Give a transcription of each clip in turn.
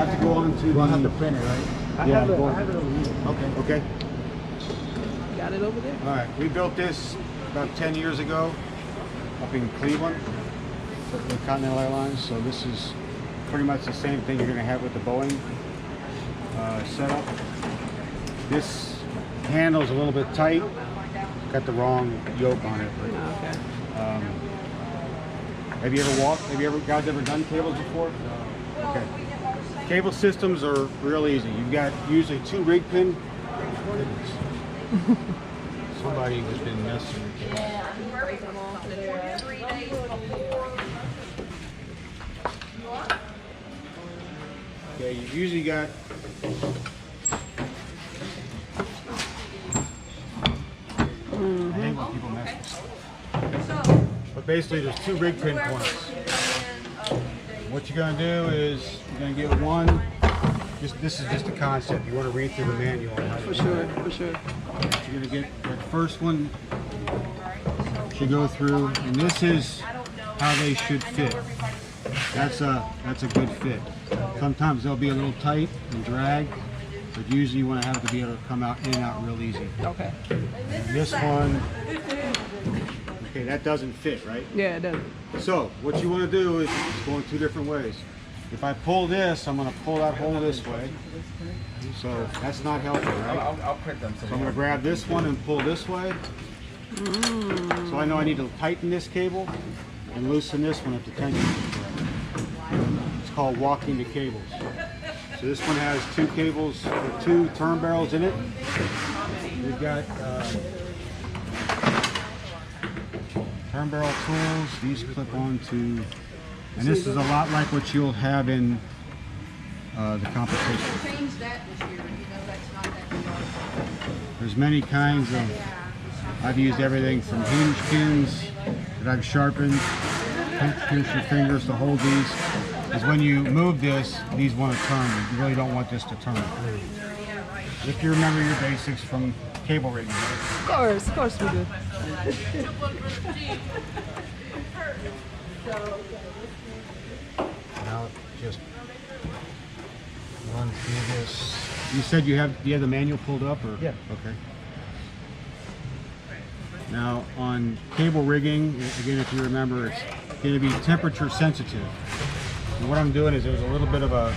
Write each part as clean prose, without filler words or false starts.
have to go on to You want to print it, right? I have it over here. Okay. Got it over there? All right. We built this about 10 years ago up in Cleveland with Continental Airlines. So this is pretty much the same thing you're going to have with the Boeing setup. This handle's a little bit tight. Got the wrong yoke on it. But, Okay. have you guys ever done cables before? Okay. Cable systems are real easy. You've got usually 2 rig pin. Somebody has been messing with it. Okay, you've usually got I hate when people mess with stuff. But basically there's 2 rig pin points. What you're going to do is you're going to get one. This is just a concept. You want to read through the manual. For sure. You're going to get the first one to go through, and this is how they should fit. That's a good fit. Sometimes they'll be a little tight and drag, but usually you want to have it to be able to come out in and out real easy. Okay. And this one, okay, that doesn't fit, right? Yeah, it does. So what you want to do is go in 2 different ways. If I pull this, I'm going to pull that hole this way. So that's not helping, right? I'll print them. So I'm going to grab this one and pull this way. So I know I need to tighten this cable and loosen this one if the tension is correct. It's called walking the cables. So this one has 2 cables with 2 turn barrels in it. We've got turn barrel tools. These clip on to, and this is a lot like what you'll have in the competition. There's many kinds of, I've used everything from hinge pins that I've sharpened, pinch your fingers to hold these. Because when you move this, these want to turn. You really don't want this to turn. If you remember your basics from cable rigging. Right? Of course we do. Now just run through this. You said you have the manual pulled up, or? Yeah. Okay. Now on cable rigging, again, if you remember, it's going to be temperature sensitive. And what I'm doing is there's a little bit of a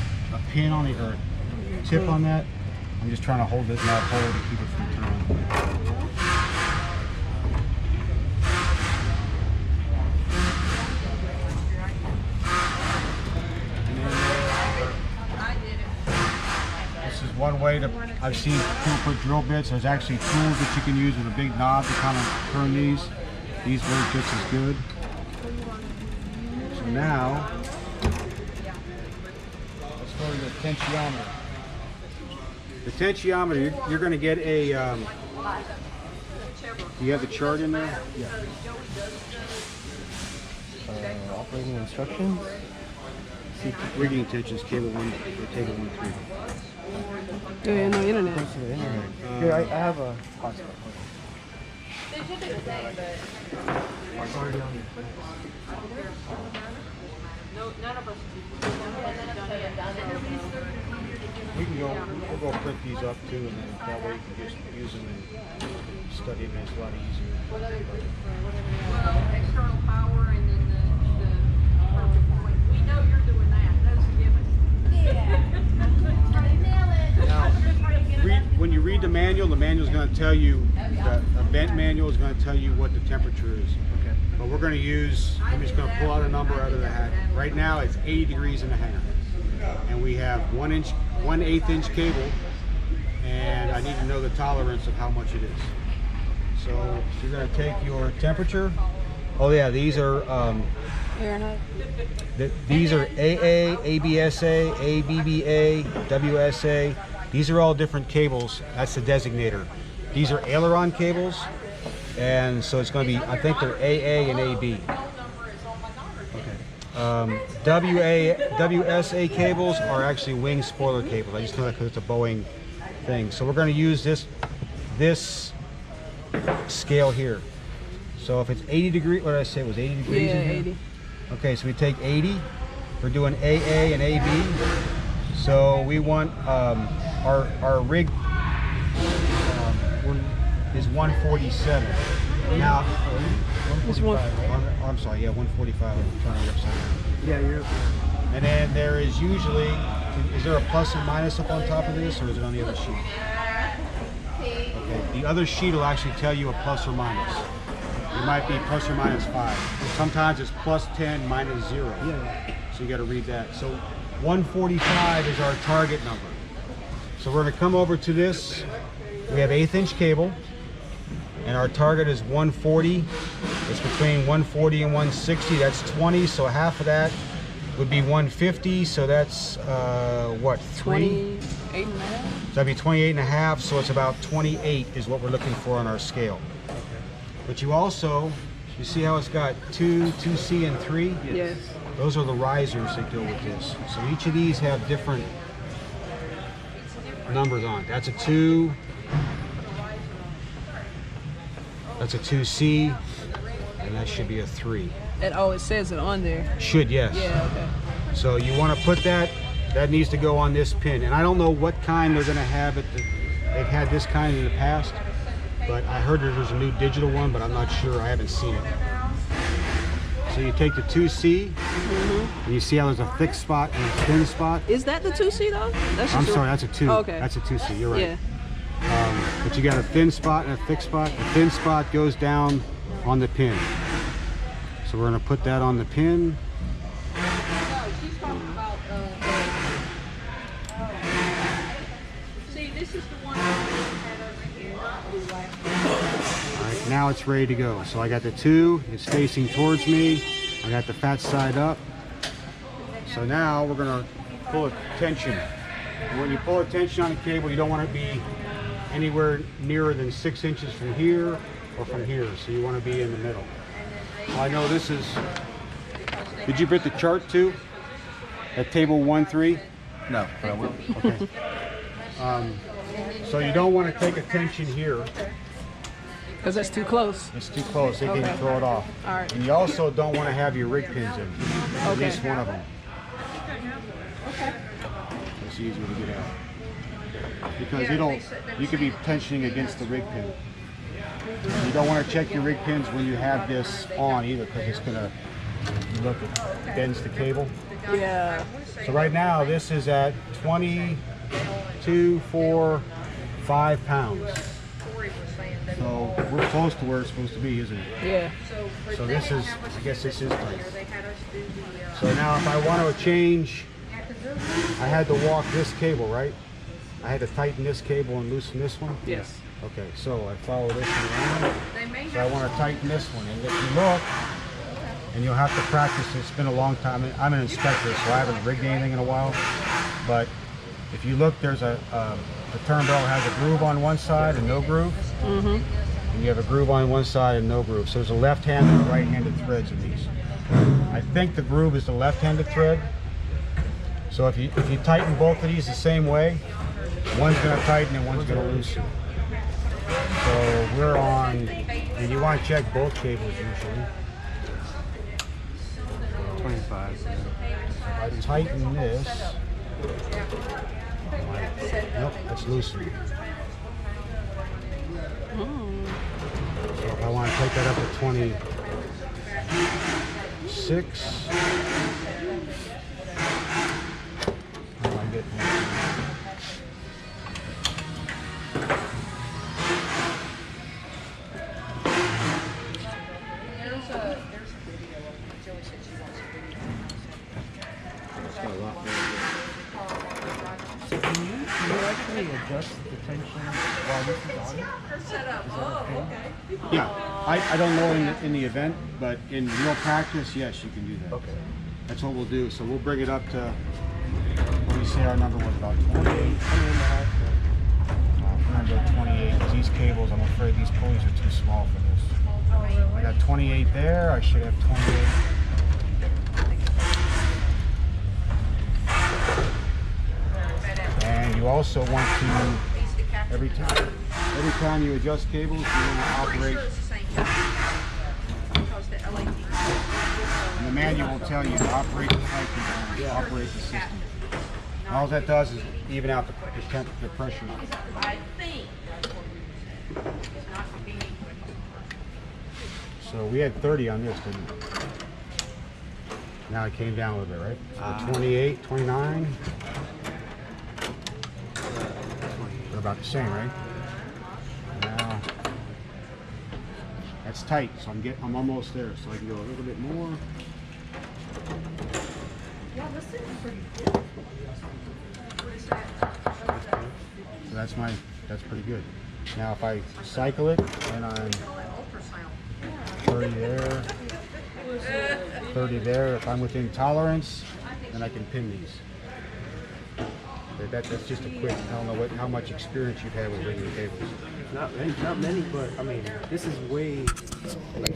pin on it, or a tip on that. I'm just trying to hold it in that hole to keep it from turning. One way to, I've seen people put drill bits. There's actually tools that you can use with a big knob to kind of turn these. These work just as good. So now, let's go to the tensiometer. The tensiometer, you're going to get a, do you have the chart in there? Yeah. Operating instructions. Rigging tensions, cable 1, table 1, 3. Yeah, no internet. Here, I have a hotspot. They should be the same, but It's already on your no, none of us have done it. We'll go print these up too, and then that way you can just use them and study them. It's a lot easier. Well, external power and then the perfect point. We know you're doing that. That's a given. When you read the manual is going to tell you, the bent manual is going to tell you what the temperature is. Okay. But we're going to use, I'm just going to pull out a number out of the hat. Right now it's 80 degrees and a half. And we have 1/8 inch cable, and I need to know the tolerance of how much it is. So you're going to take your temperature. Oh yeah, these are Fahrenheit. these are AA, ABSA, ABBA, WSA. These are all different cables. That's the designator. These are aileron cables, and so it's going to be, I think they're AA and AB. WSA cables are actually wing spoiler cables. I just know that because it's a Boeing thing. So we're going to use this scale here. So if it's 80 degrees, what did I say, it was 80 degrees Yeah, in here? 80. Okay, so we take 80. We're doing AA and AB. So we want our rig is 147. Now, Which one? I'm sorry, yeah, 145. I'm trying to upside down. Yeah, you're. And then there is usually, is there a plus and minus up on top of this, or is it on the other sheet? Okay, the other sheet will actually tell you a plus or minus. It might be plus or minus 5. Sometimes it's plus 10, minus 0. Yeah. So you got to read that. So 145 is our target number. So we're going to come over to this. We have 1/8 inch cable, and our target is 140. It's between 140 and 160. That's 20. So half of that would be 150. So that's what, 3? 28 and a half. So that'd be 28 and a half. So it's about 28 is what we're looking for on our scale. But you also, you see how it's got 2, 2C, and 3? Yes. Those are the risers that go with this. So each of these have different numbers on it. That's a 2. That's a 2C. And that should be a 3. And oh, it says it on there. Should, yes. Yeah, okay. So you want to put that needs to go on this pin. And I don't know what kind they're going to have it. They've had this kind in the past. But I heard there's a new digital one, but I'm not sure. I haven't seen it. So you take the 2C, and you see how there's a thick spot and a thin spot. Is that the 2C though? That's I'm just sorry, that's a 2. Oh, okay. That's a 2C, you're right. Yeah. But you got a thin spot and a thick spot. The thin spot goes down on the pin. So we're going to put that on the pin. She's talking about, see, this is the one that we had over here. All right, now it's ready to go. So I got the 2, it's facing towards me. I got the fat side up. So now we're going to pull a tension. And when you pull a tension on a cable, you don't want to be anywhere nearer than 6 inches from here or from here. So you want to be in the middle. Well, I know this is, did you print the chart too? At table 1-3? No, but I will. Okay. So you don't want to take a tension here. Because that's too close. It's too close, they Okay. can throw it off. All right. And you also don't want to have your rig pins in, at Okay. least one of them. It's easier to get out. Because you could be tensioning against the rig pin. You don't want to check your rig pins when you have this on either, because it's going to, look, it bends the cable. Yeah. So right now this is at 22, 4, 5 pounds. So we're close to where it's supposed to be, isn't it? Yeah. So this is, I guess this is tight. So now if I want to change, I had to walk this cable, right? I had to tighten this cable and loosen this one? Yes. Okay, so I follow this one around. So I want to tighten this one. And if you look, and you'll have to practice, it's been a long time. I'm an inspector, so I haven't rigged anything in a while. But if you look, there's the turn bell has a groove on one side and no groove. And you have a groove on one side and no groove. So there's a left-handed and right-handed threads in these. I think the groove is the left-handed thread. So if you tighten both of these the same way, one's going to tighten and one's going to loosen. So we're on, and you want to check both cables usually. 25. I tighten this. Nope, that's loosening. So if I want to take that up to 26, how do I get there? There's a video of Joey said she wants to do. It's got a lot more. So can you actually adjust the tension while this is on? Her setup. Oh, okay. Yeah, I don't know in the event, but in real practice, yes, you can do that. Okay. That's what we'll do. So we'll bring it up to, what do you say our number was, about 28? 20 and a half. We're gonna go 28, because these cables, I'm afraid these pulleys are too small for this. I got 28 there, I should have 28. And you also want to, every time you adjust cables, you want to operate. And the manual will tell you to operate the pipe and operate the system. All that does is even out the pressure. I think it's not to be. So we had 30 on this, didn't we? Now it came down a little bit, right? So 28, 29. They're about the same, right? Now that's tight, so I'm almost there, so I can go a little bit more. Yeah, this is pretty good. What is that? So that's pretty good. Now if I cycle it and I'm 30 there, 30 there, if I'm within tolerance, then I can pin these. That's just a quick, I don't know how much experience you've had with rigging cables. Not many, but I mean, this is way